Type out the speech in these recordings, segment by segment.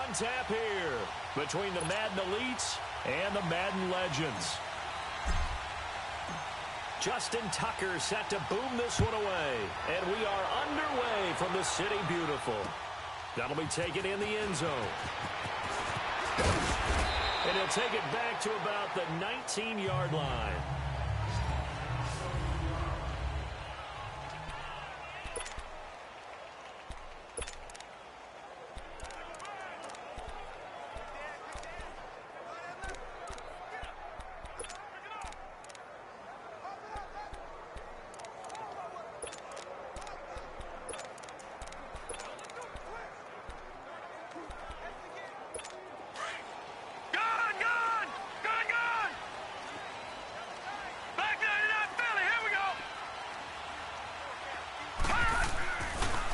on tap here between the Madden Elites and the Madden Legends. Justin Tucker set to boom this one away. And we are underway from the City Beautiful. That'll be taken in the end zone. And he'll take it back to about the 19-yard line.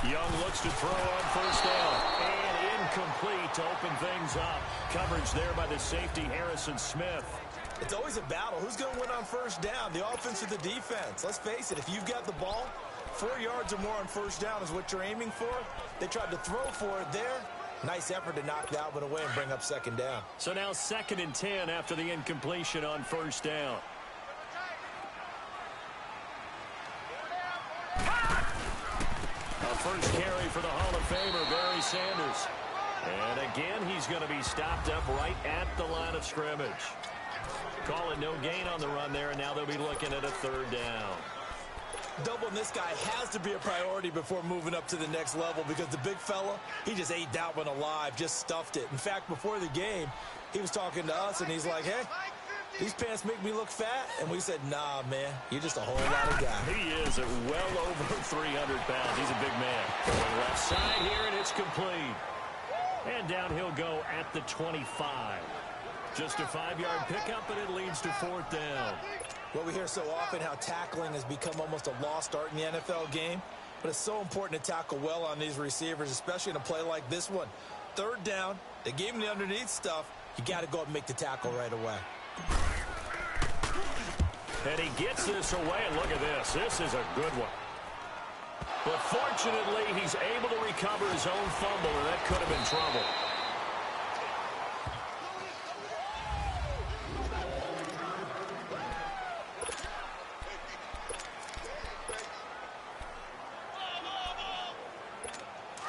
Young looks to throw on first down. And incomplete to open things up. Coverage there by the safety, Harrison Smith. It's always a battle. Who's going to win on first down, the offense or the defense? Let's face it, if you've got the ball, 4 yards or more on first down is what you're aiming for. They tried to throw for it there. Nice effort to knock that one away and bring up second down. So now 2nd and 10 after the incompletion on first down. First carry for the Hall of Famer, Barry Sanders. And again, he's going to be stopped up right at the line of scrimmage. Calling no gain on the run there, and now they'll be looking at a 3rd down. Doubling this guy has to be a priority before moving up to the next level because the big fella, he just ate that one alive, just stuffed it. In fact, before the game, he was talking to us, and he's like, hey, these pants make me look fat. And we said, nah, man, you're just a whole lot of guy. He is at well over 300 pounds. He's a big man. Going left side here, and it's complete. And down he'll go at the 25. Just a 5-yard pickup, and it leads to 4th down. Well, we hear so often how tackling has become almost a lost art in the NFL game. But it's so important to tackle well on these receivers, especially in a play like this one. 3rd down, they gave him the underneath stuff. You got to go up and make the tackle right away. And he gets this away, and look at this. This is a good one. But fortunately, he's able to recover his own fumble, and that could have been trouble.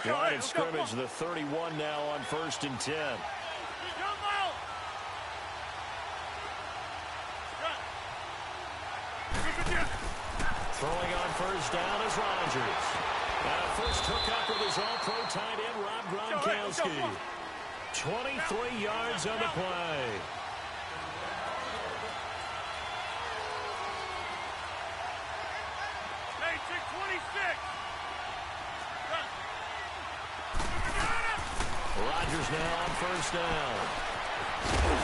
Line of scrimmage, the 31 now on 1st and 10. Throwing on first down is Rodgers. First hookup with his all-pro tight end, Rob Gronkowski. 23 yards on the play. Rodgers now on first down.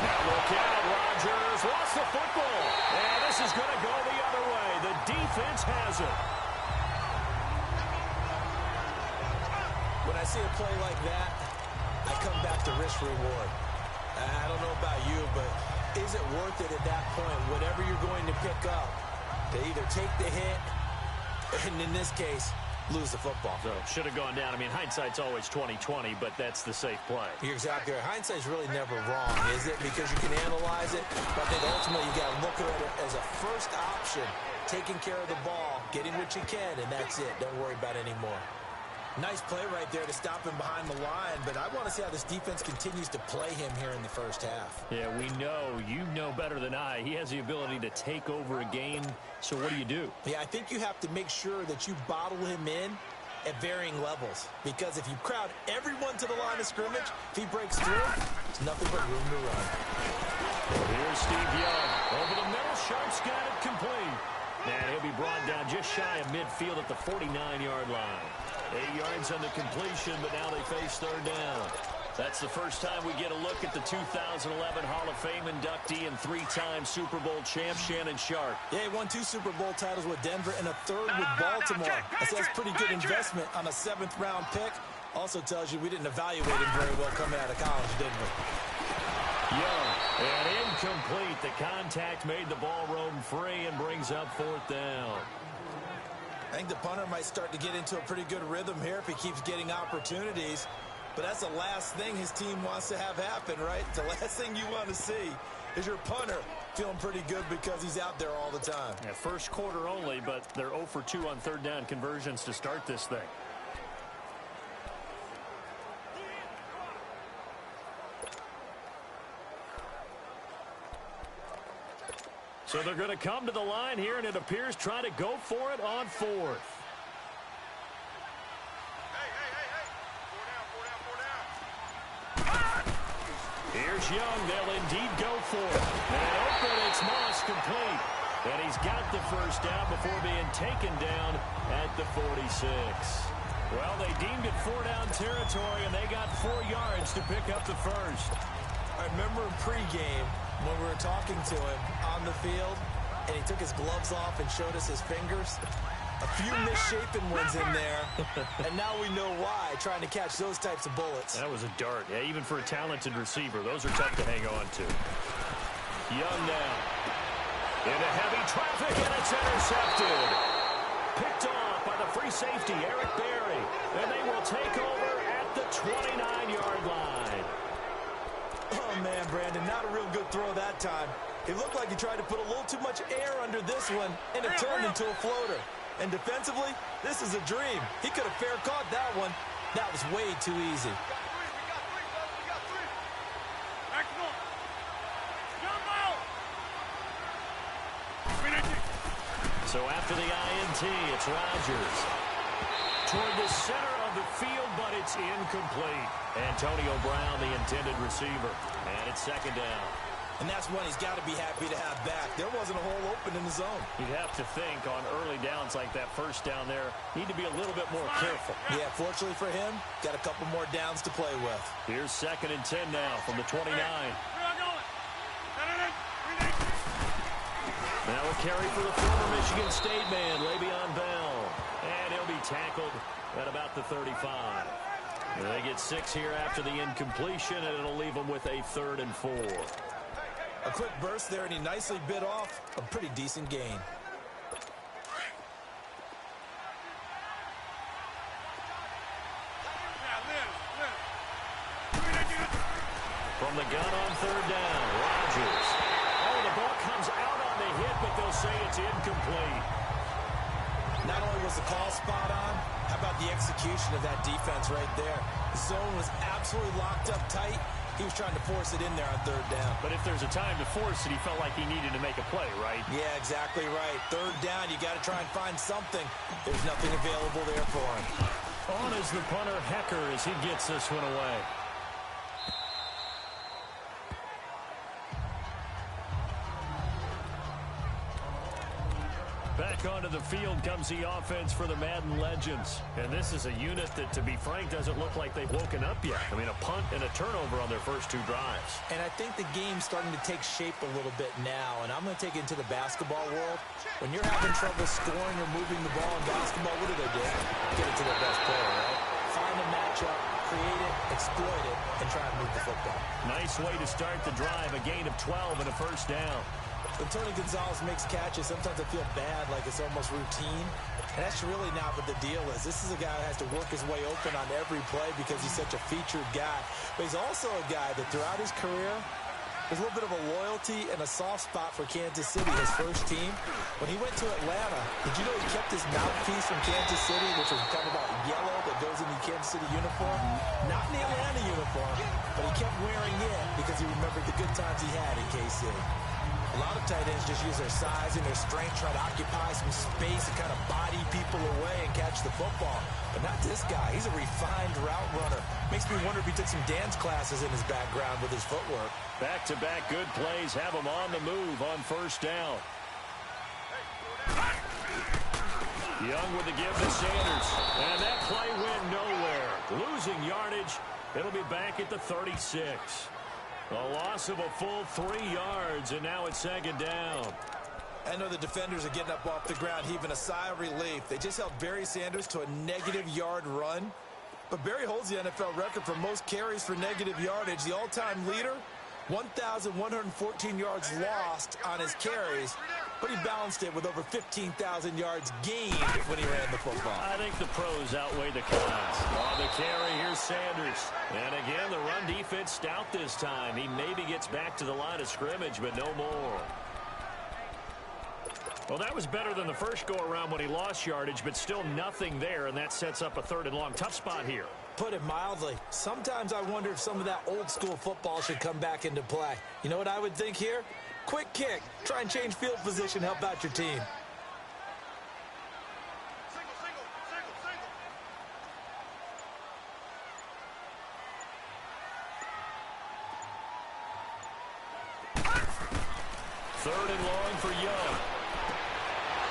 Now look out, Rodgers lost the football. And this is going to go the other way. The defense has it. When I see a play like that, I come back to risk reward. I don't know about you, but is it worth it at that point, whatever you're going to pick up, to either take the hit, and in this case, lose the football? So should have gone down. I mean, hindsight's always 20/20, but that's the safe play. You're exactly right. Hindsight's really never wrong, is it? Because you can analyze it, but I think ultimately you got to look at it as a first option, taking care of the ball, getting what you can, and that's it. Don't worry about it anymore. Nice play right there to stop him behind the line, but I want to see how this defense continues to play him here in the first half. Yeah, we know. You know better than I. He has the ability to take over a game, so what do? Yeah, I think you have to make sure that you bottle him in at varying levels, because if you crowd everyone to the line of scrimmage, if he breaks through, there's nothing but room to run. Here's Steve Young. Over the middle, Sharp's got it complete. And he'll be brought down just shy of midfield at the 49-yard line. 8 yards on the completion, but now they face 3rd down. That's the first time we get a look at the 2011 Hall of Fame inductee and 3-time Super Bowl champ Shannon Sharpe. Yeah, he won 2 Super Bowl titles with Denver and a 3rd with Baltimore. That's pretty good investment on a 7th-round pick. Also tells you we didn't evaluate him very well coming out of college, didn't we? Young, and incomplete. The contact made the ball roam free and brings up 4th down. I think the punter might start to get into a pretty good rhythm here if he keeps getting opportunities. But that's the last thing his team wants to have happen, right? The last thing you want to see is your punter feeling pretty good because he's out there all the time. Yeah, first quarter only, but they're 0 for 2 on third down conversions to start this thing. So they're going to come to the line here, and it appears trying to go for it on fourth. Here's Young. They'll indeed go for it. And open, it's Moss complete. And he's got the first down before being taken down at the 46. Well, they deemed it 4-down territory, and they got 4 yards to pick up the first. I remember in pregame when we were talking to him on the field, and he took his gloves off and showed us his fingers. A few misshapen ones in there, and now we know why, trying to catch those types of bullets. That was a dart. Yeah, even for a talented receiver, those are tough to hang on to. Young now. Into heavy traffic, and it's intercepted. Picked off by the free safety, Eric Berry. And they will take over at the 29-yard line. Oh, man, Brandon, not a real good throw that time. It looked like he tried to put a little too much air under this one, and it turned into a floater. And defensively, this is a dream. He could have fair caught that one. That was way too easy. So after the INT, it's Rodgers. Toward the center of the field, but it's incomplete. Antonio Brown, the intended receiver. And it's second down. And that's one he's got to be happy to have back. There wasn't a hole open in the zone. You'd have to think on early downs like that first down there, need to be a little bit more careful. Yeah, fortunately for him, got a couple more downs to play with. Here's 2nd and 10 now from the 29. Now a carry for the former Michigan State man, Le'Veon Bell. And he'll be tackled at about the 35. And they get 6 here after the incompletion, and it'll leave them with a 3rd and 4. A quick burst there, and he nicely bit off a pretty decent gain. From the gun on 3rd down, Rodgers. Oh, the ball comes out on the hit, but they'll say it's incomplete. Not only was the call spot on, how about the execution of that defense right there? The zone was absolutely locked up tight. He was trying to force it in there on 3rd down. But if there's a time to force it, he felt like he needed to make a play, right? Yeah, exactly right. 3rd down, you got to try and find something. There's nothing available there for him. On is the punter, Hecker, as he gets this one away. Back onto the field comes the offense for the Madden Legends. And this is a unit that, to be frank, doesn't look like they've woken up yet. I mean, a punt and a turnover on their first 2 drives. And I think the game's starting to take shape a little bit now. And I'm going to take it into the basketball world. When you're having trouble scoring or moving the ball in basketball, what do? Get it to their best player, right? Find a matchup, create it, exploit it, and try and move the football. Nice way to start the drive. A gain of 12 and a first down. When Tony Gonzalez makes catches, sometimes I feel bad, like it's almost routine. And that's really not what the deal is. This is a guy who has to work his way open on every play because he's such a featured guy. But he's also a guy that throughout his career, there's a little bit of a loyalty and a soft spot for Kansas City, his first team. When he went to Atlanta, did you know he kept his mouthpiece from Kansas City, which was kind of about yellow that goes in the Kansas City uniform? Not in the Atlanta uniform, but he kept wearing it because he remembered the good times he had in KC. A lot of tight ends just use their size and their strength, try to occupy some space and kind of body people away and catch the football. But not this guy. He's a refined route runner. Makes me wonder if he took some dance classes in his background with his footwork. Back-to-back good plays have him on the move on first down. Young with the give to Sanders. And that play went nowhere. Losing yardage. It'll be back at the 36. A loss of a full 3 yards, and now it's 2nd down. I know the defenders are getting up off the ground, heaving a sigh of relief. They just held Barry Sanders to a -yard run. But Barry holds the NFL record for most carries for negative yardage. The all-time leader, 1,114 yards lost on his carries. but he balanced it with over 15,000 yards gained when he ran the football. I think the pros outweigh the cons. On the carry, here's Sanders. And again, the run defense stout this time. He maybe gets back to the line of scrimmage, but no more. Well, that was better than the first go-around when he lost yardage, but still nothing there, and that sets up a 3rd and long. Tough spot here. Put it mildly, sometimes I wonder if some of that old-school football should come back into play. You know what I would think here? Quick kick. Try and change field position, help out your team. Third and long for Young.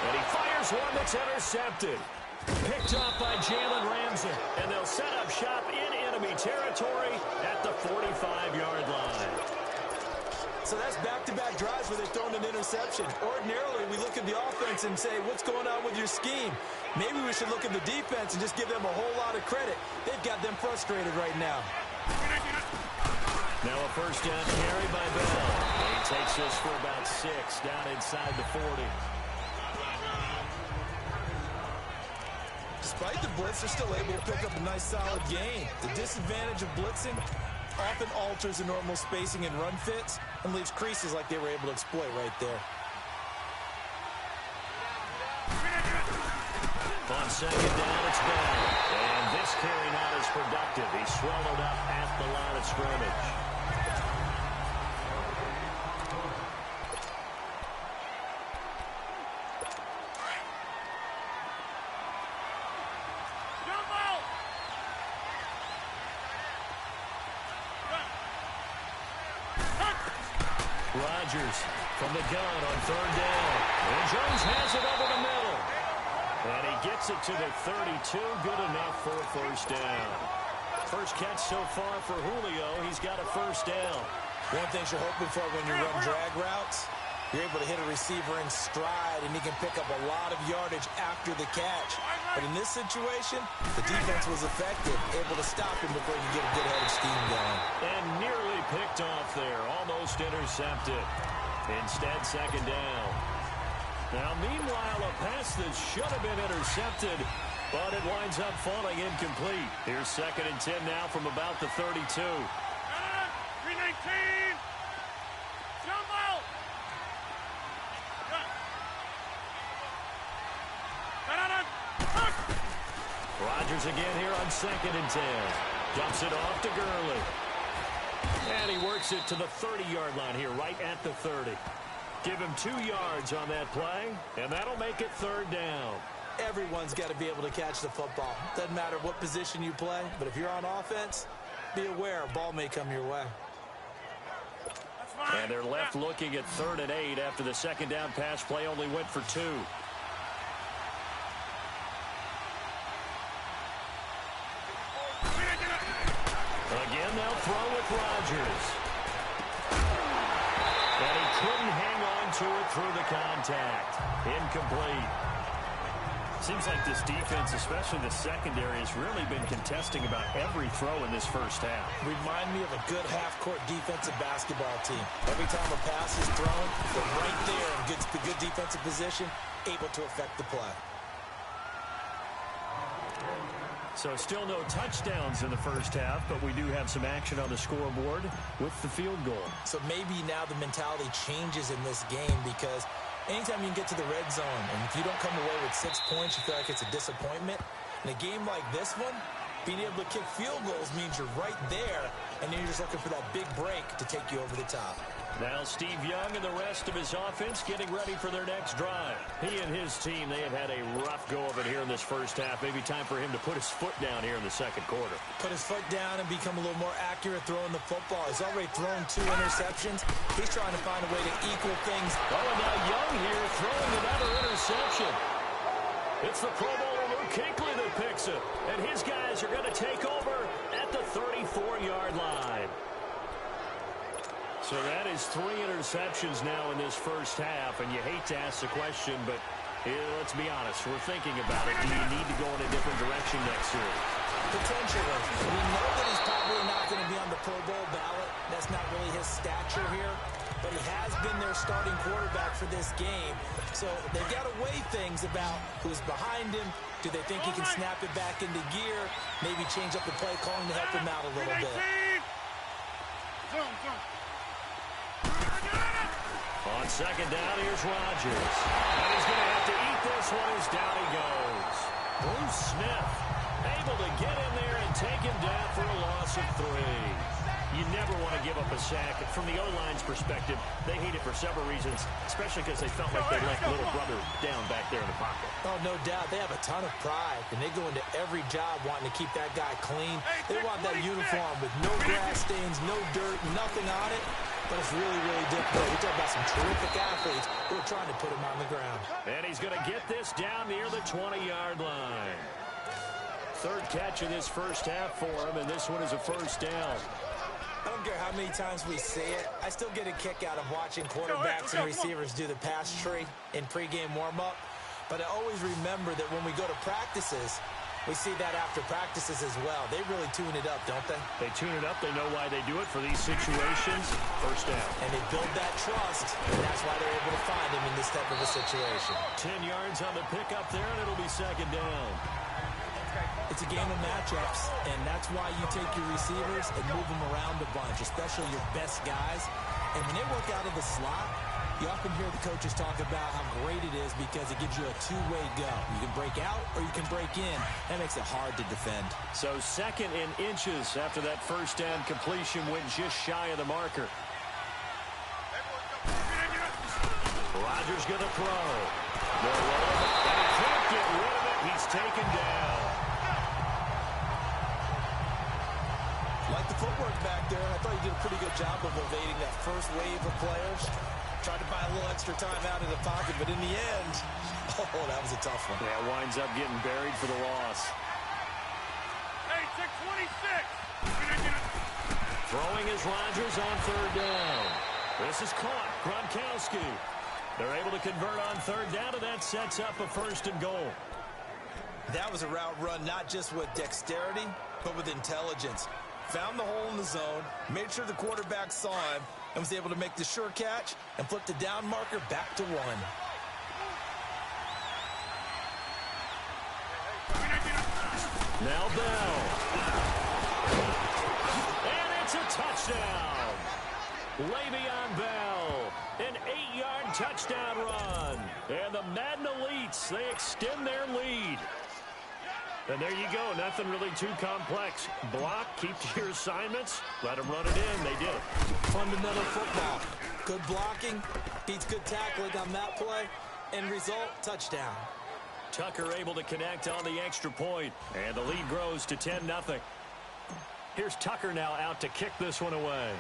And he fires one that's intercepted. Picked off by Jalen Ramsey. And they'll set up shop in enemy territory at the 45-yard line. So that's back-to-back drives where they've thrown an interception. Ordinarily, we look at the offense and say, what's going on with your scheme? Maybe we should look at the defense and just give them a whole lot of credit. They've got them frustrated right now. Now a first down carry by Bell. And he takes this for about 6 down inside the 40. Despite the blitz, they're still able to pick up a nice, solid gain. The disadvantage of blitzing often alters the normal spacing and run fits and leaves creases like they were able to exploit right there. On second down, it's Bell. And this carry not as productive. He's swallowed up at the line of scrimmage. Rodgers from the gun on 3rd down. And Jones has it over the middle. And he gets it to the 32. Good enough for a first down. First catch so far for Julio. He's got a first down. One thing you're hoping for when you run drag routes, you're able to hit a receiver in stride, and he can pick up a lot of yardage after the catch. But in this situation, the defense was effective, able to stop him before he could get a good head of steam going. And nearly picked off there. Almost intercepted. Instead, second down. Now, meanwhile, a pass that should have been intercepted, but it winds up falling incomplete. Here's 2nd and 10 now from about the 32. 319. Jumbo. Rodgers again here on 2nd and 10. Dumps it off to Gurley. And he works it to the 30-yard line here, right at the 30. Give him 2 yards on that play, and that'll make it 3rd down. Everyone's got to be able to catch the football. Doesn't matter what position you play, but if you're on offense, be aware a ball may come your way. And they're left looking at 3rd and 8 after the second down pass play only went for 2. Again, they'll throw with Rodgers. And he couldn't hang on to it through the contact. Incomplete. Seems like this defense, especially the secondary, has really been contesting about every throw in this first half. Remind me of a good half-court defensive basketball team. Every time a pass is thrown, they're right there in good defensive position, able to affect the play. So still no touchdowns in the first half, but we do have some action on the scoreboard with the field goal. So maybe now the mentality changes in this game because anytime you can get to the red zone, and if you don't come away with 6 points, you feel like it's a disappointment. In a game like this one, being able to kick field goals means you're right there, and then you're just looking for that big break to take you over the top. Now Steve Young and the rest of his offense getting ready for their next drive. He and his team, they have had a rough go of it here in this first half. Maybe time for him to put his foot down here in the second quarter. Put his foot down and become a little more accurate throwing the football. He's already thrown 2 interceptions. He's trying to find a way to equal things. Oh, and now Young here throwing another interception. It's the Pro Bowler Luke Kuechly that picks it. And his guys are going to take over at the 34-yard line. So that is 3 interceptions now in this first half, and you hate to ask the question, but let's be honest, we're thinking about it. Do you need to go in a different direction next year? Potentially. We know that he's probably not going to be on the Pro Bowl ballot. That's not really his stature here. but he has been their starting quarterback for this game. So they've got to weigh things about who's behind him. Do they think he can snap it back into gear? Maybe change up the play calling to help him out a little bit. On second down, here's Rodgers. And he's going to have to eat this one as down he goes. Bruce Smith able to get in there and take him down for a loss of 3. You never want to give up a sack. From the O-line's perspective, they hate it for several reasons, especially because they felt like they let little brother down back there in the pocket. Oh, no doubt. They have a ton of pride, and they go into every job wanting to keep that guy clean. They want that uniform with no grass stains, no dirt, nothing on it. But it's really, really difficult. We talk about some terrific athletes who are trying to put him on the ground. And he's going to get this down near the 20-yard line. Third catch of this first half for him, and this one is a first down. I don't care how many times we say it, I still get a kick out of watching quarterbacks and receivers do the pass tree in pregame warm-up. But I always remember that when we go to practices, we see that after practices as well. They really tune it up, don't they? They tune it up. They know why they do it for these situations. First down. And they build that trust, and that's why they're able to find him in this type of a situation. 10 yards on the pickup there, and it'll be second down. It's a game of matchups, and that's why you take your receivers and move them around a bunch, especially your best guys. And when they work out of the slot, you often hear the coaches talk about how great it is because it gives you a two-way go. You can break out or you can break in. That makes it hard to defend. So second in inches after that first down completion went just shy of the marker. Rodgers going to throw. And he can't get rid of it. He's taken down. Like the footwork back there, I thought you did a pretty good job of evading that first wave of players. Tried to buy a little extra time out of the pocket, but in the end, oh, that was a tough one. Yeah, winds up getting buried for the loss. Hey, 626. Throwing is Rodgers on third down. This is caught. Gronkowski. They're able to convert on third down, and that sets up a first and goal. That was a route run not just with dexterity, but with intelligence. Found the hole in the zone, made sure the quarterback saw him, and was able to make the sure catch and flip the down marker back to 1. Now Bell. And it's a touchdown. Le'Veon Bell. An 8-yard touchdown run. And the Madden Elites, they extend their lead. And there you go. Nothing really too complex. Block, keep to your assignments, let them run it in. They did it. Fundamental football. Good blocking, beats good tackling on that play. End result, touchdown. Tucker able to connect on the extra point. And the lead grows to 10-0. Here's Tucker now out to kick this one away.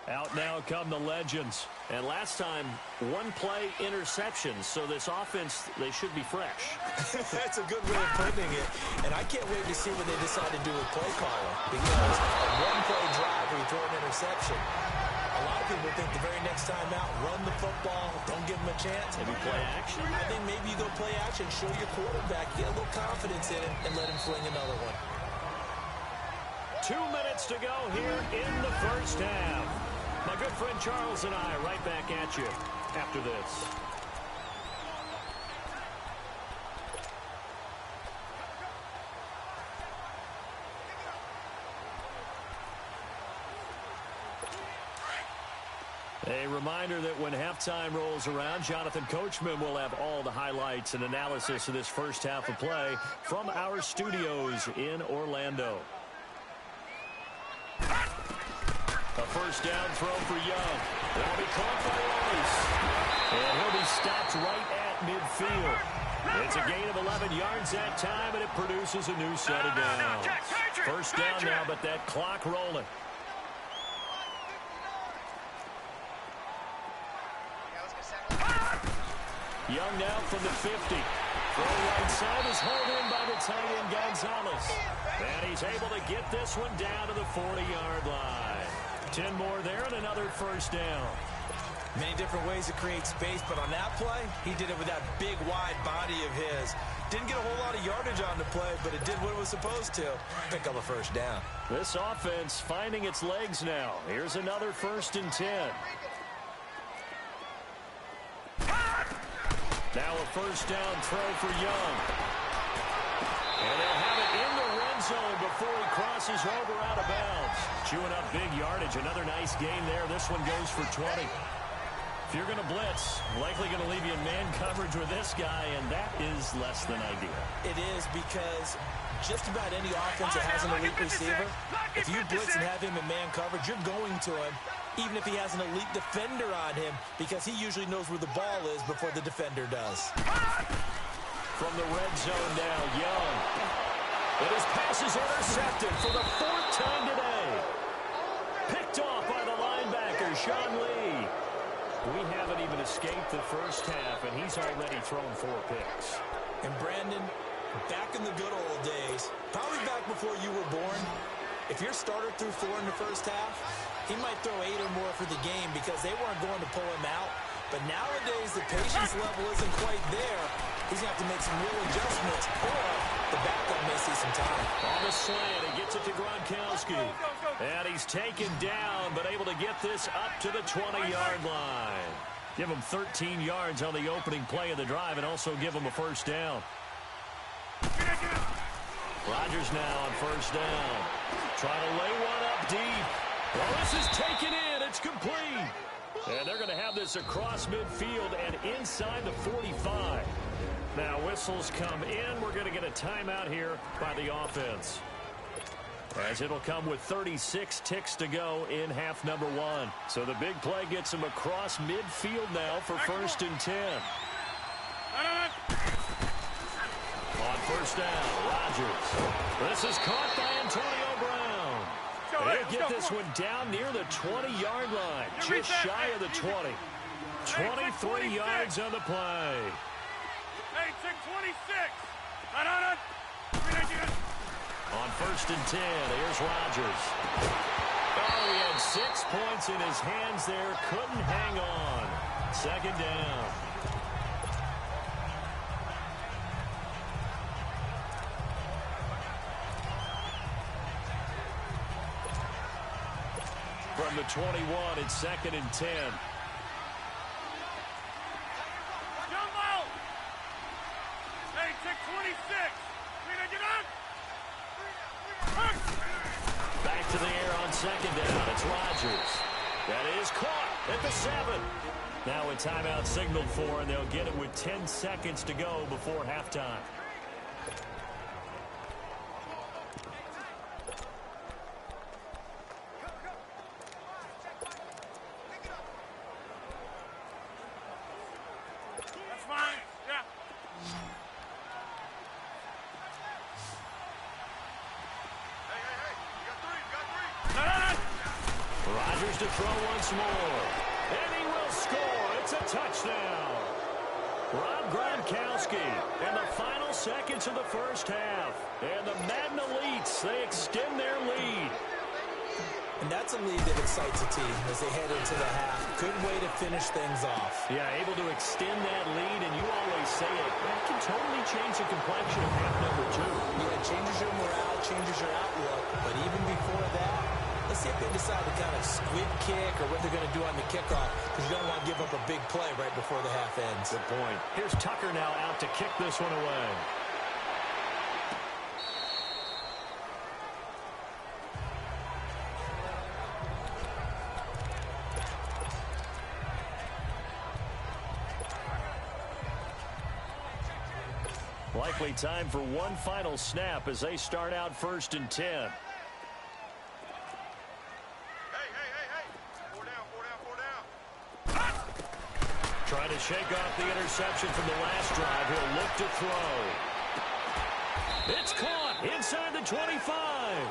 Out now come the legends. And last time, one play interceptions. So this offense, they should be fresh. That's a good way of putting it. And I can't wait to see what they decide to do with play calling. Because a one-play drive where you throw an interception, a lot of people think the very next time out, run the football, don't give them a chance. Maybe play action? I think maybe you go play action, show your quarterback, get a little confidence in him, and let him fling another one. 2 minutes to go here in the first half. My good friend Charles and I right back at you after this. A reminder that when halftime rolls around, Jonathan Coachman will have all the highlights and analysis of this first half of play from our studios in Orlando. A first down throw for Young. That'll be caught by Rice. And he'll be stopped right at midfield. It's a gain of 11 yards that time, and it produces a new set of downs. First down now, but that clock rolling. Young now from the 50. Throw right side is held in by the tight end Gonzalez. And he's able to get this one down to the 40-yard line. 10 more there and another first down. Many different ways to create space, but on that play, he did it with that big, wide body of his. Didn't get a whole lot of yardage on the play, but it did what it was supposed to. Pick up a first down. This offense finding its legs now. Here's another 1st and 10. Now a first down throw for Young. And they'll have it in the red zone before he crosses over out of bounds. Chewing up big yardage. Another nice gain there. This one goes for 20. If you're going to blitz, likely going to leave you in man coverage with this guy, and that is less than ideal. It is because just about any offense that has an elite receiver, if you blitz and have him in man coverage, you're going to him, even if he has an elite defender on him, because he usually knows where the ball is before the defender does. From the red zone now, Young. But his pass is intercepted for the 4th time today. Picked off by the linebacker, Sean Lee. We haven't even escaped the first half, and he's already thrown 4 picks. And Brandon, back in the good old days, probably back before you were born, if your starter threw 4 in the first half, he might throw 8 or more for the game because they weren't going to pull him out. But nowadays, the patience level isn't quite there. He's going to have to make some real adjustments, or the backup may see some time. On the slant, he gets it to Gronkowski. And he's taken down, but able to get this up to the 20-yard line. Give him 13 yards on the opening play of the drive and also give him a first down. Rodgers now on first down. Trying to lay one up deep. Well, this is taken in. It's complete. And they're going to have this across midfield and inside the 45. Now whistles come in. We're going to get a timeout here by the offense, as it'll come with 36 ticks to go in half number 1. So the big play gets him across midfield now for 1st and 10. On first down, Rodgers. This is caught by Antonio Brown. They'll get this one down near the 20-yard line, just shy of the 20. 23 yards on the play. Hey, 626. On 1st and 10, here's Rodgers. Oh, he had 6 points in his hands there. Couldn't hang on. 2nd down. From the 21, it's 2nd and 10. Hey, 626. Back to the air on 2nd down. It's Rodgers. That is caught at the 7. Now a timeout signaled for, and they'll get it with 10 seconds to go before halftime. That's fine. Yeah. Rodgers to throw once more. And he will score. It's a touchdown. Rob Gronkowski in the final seconds of the first half. And the Madden Elites, they extend their lead. And that's a lead that excites a team as they head into the half. Good way to finish things off. Yeah, able to extend that lead, and you always say it, that can totally change the complexion of half number 2. Yeah, it changes your morale, changes your outlook. But even before that, let's see if they decide to kind of squib kick or what they're going to do on the kickoff, because you don't want to give up a big play right before the half ends. Good point. Here's Tucker now out to kick this one away. Likely time for one final snap as they start out 1st and 10. Hey. 4 down. Trying to shake off the interception from the last drive. He'll look to throw. It's caught inside the 25.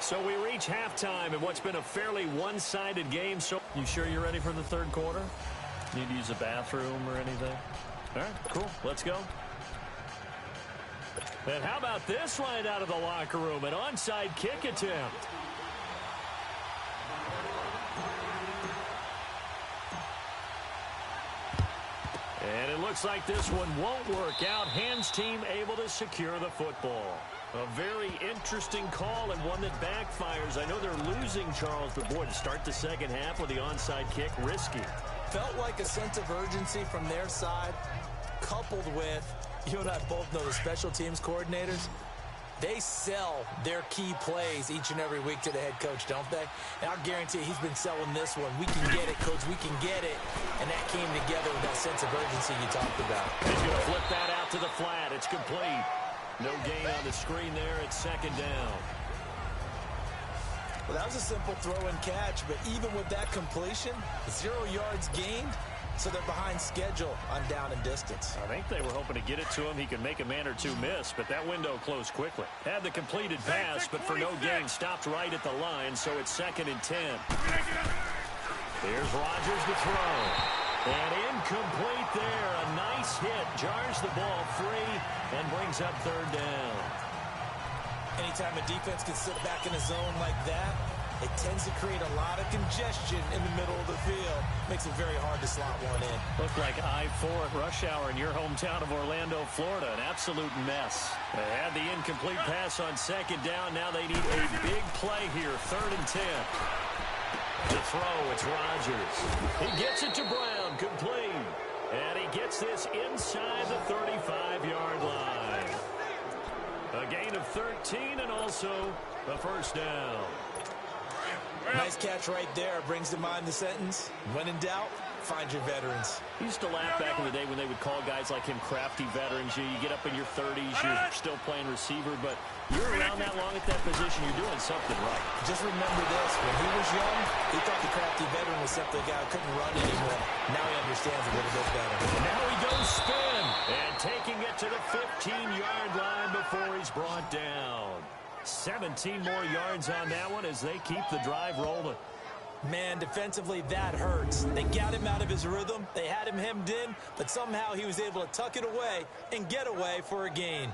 So we reach halftime in what's been a fairly one-sided game. So, you sure you're ready for the 3rd quarter? Need to use a bathroom or anything? All right, cool. Let's go. And how about this right out of the locker room? An onside kick attempt. And it looks like this one won't work out. Hands team able to secure the football. A very interesting call and one that backfires. I know they're losing, Charles, but boy, to start the second half with the onside kick, risky. Felt like a sense of urgency from their side, coupled with, you and I both know the special teams coordinators, they sell their key plays each and every week to the head coach, don't they? And I'll guarantee he's been selling this one. We can get it, coach. We can get it. And that came together with that sense of urgency you talked about. He's going to flip that out to the flat. It's complete. No gain on the screen there. It's second down. Well, that was a simple throw and catch, but even with that completion, 0 yards gained, so they're behind schedule on down and distance. I think they were hoping to get it to him. He could make a man or two miss, but that window closed quickly. Had the completed pass, but for no gain, stopped right at the line, so it's 2nd and 10. Here's Rodgers to throw. And incomplete there. A nice hit. Jars the ball free and brings up 3rd down. Anytime a defense can sit back in a zone like that, it tends to create a lot of congestion in the middle of the field. Makes it very hard to slot one in. Looked like I-4 at rush hour in your hometown of Orlando, Florida. An absolute mess. They had the incomplete pass on 2nd down. Now they need a big play here. 3rd and 10. To throw, it's Rodgers. He gets it to Brown, complete. And he gets this inside the 35-yard line. A gain of 13 and also a 1st down. Nice catch right there. Brings to mind the sentence, when in doubt, find your veterans. He used to laugh back in the day when they would call guys like him crafty veterans. You get up in your 30s, you're still playing receiver, but you're around that long at that position, you're doing something right. Just remember this, when he was young, he thought the crafty veteran was simply a guy who couldn't run anymore. Now he understands a little bit better. Now he goes spin, and taking it to the 15-yard line before he's brought down. 17 more yards on that one as they keep the drive rolling. Man, defensively, that hurts. They got him out of his rhythm. They had him hemmed in, but somehow he was able to tuck it away and get away for a gain.